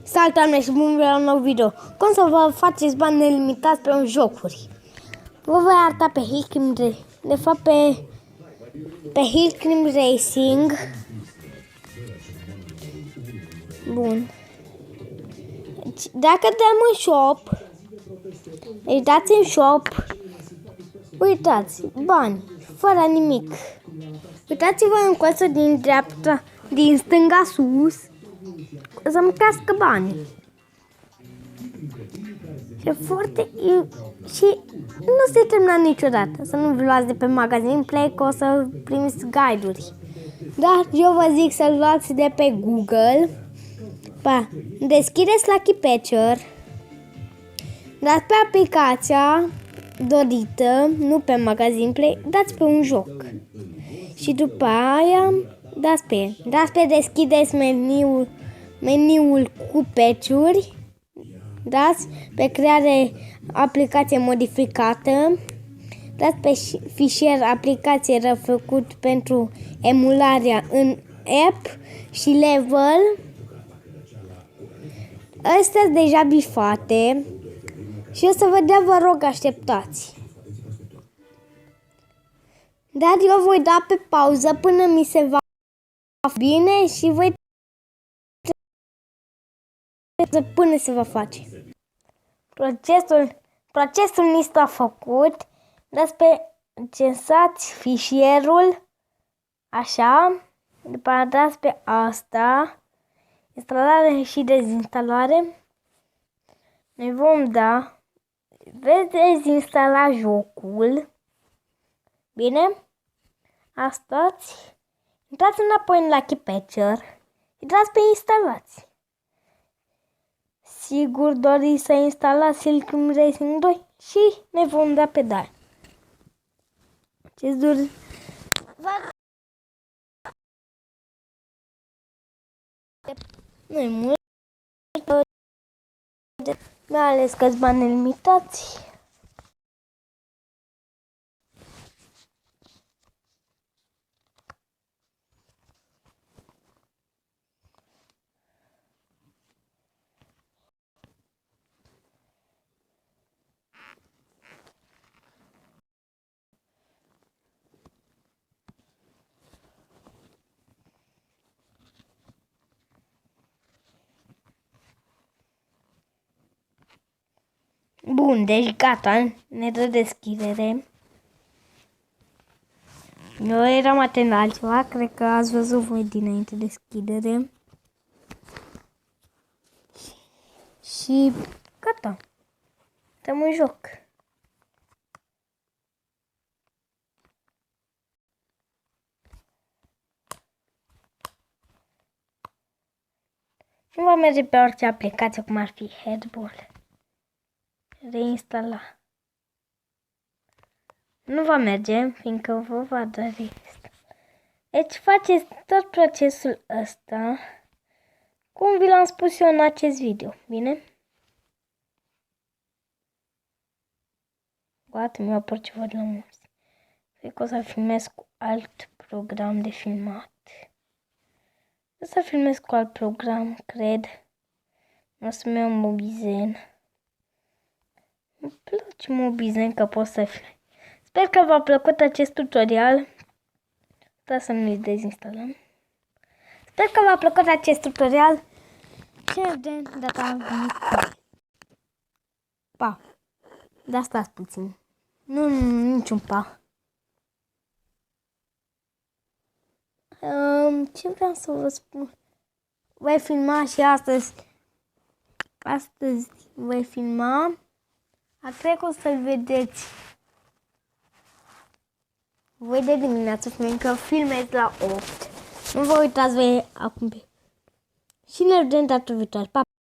Salutare și bun la un nou video. Cum să vă faceți bani nelimitați pe jocuri? Vă voi arăta pe Hillclimb, de fapt pe Hillclimb Racing. Bun. Deci, dacă dăm în shop, deci dați în shop, uitați, bani, fără nimic. Uitați-vă în colțul din dreapta, din stânga sus, să-mi crească banii. Și foarte... Și nu se termina niciodată. Să nu luați de pe magazin Play, că o să primiți guide-uri. Dar eu vă zic să luați de pe Google. Deschideți Lucky Patcher. Dați pe aplicația dorită, nu pe magazin Play, dați pe un joc. Și după aia dați pe deschideți meniul cu patch-uri. Dați pe creare aplicație modificată. Dați pe fișier aplicație refăcut pentru emularea în app și level. Astea sunt deja bifate. Și o să vă rog, așteptați. Dar eu voi da pe pauză până mi se va bine și voi până se va face. Procesul ni s-a făcut. Dați pe censați fișierul așa. După aceea dați pe asta. Instalare și dezinstalare. Noi vom da. Veți dezinstala jocul. Bine? Asta-ți. Intrați înapoi în Lucky Patcher. Și dați pe instalați. Sigur doriți să instalați Hillclimb Racing 2 și ne vom da pe da. Ce-ți duri? Nu-i mult. Mai ales că-ți bani nelimitați. Bun, deci gata, ne dă deschidere. Eu eram atent la altceva, cred că ați văzut voi dinainte deschidere. Și gata, dăm în joc. Nu va merge pe orice aplicație, cum ar fi Headball. Reinstala. Nu va merge, fiindcă vă va da reinstala. Deci faceți tot procesul ăsta, cum vi l-am spus eu în acest video, bine? Gata, mi-a apărut ceva de la mulți. Cred că o să filmez cu alt program de filmat. O să filmez cu alt program, cred. O să-mi iau Mobizen. Îmi place Mobizen că pot să filmez. Sper că v-a plăcut acest tutorial. Da, să nu-l dezinstalăm. Sper că v-a plăcut acest tutorial. Și ne vedem data viitoare. Pa! Da, stați puțin. Nu, niciun pa. Ce vreau să vă spun? Voi filma și astăzi. Astăzi voi filma. Cred că o să-l vedeți voi de dimineață, fiindcă filmez la 8. Nu vă uitați voi acum. Și ne vedem data viitoare. Pa!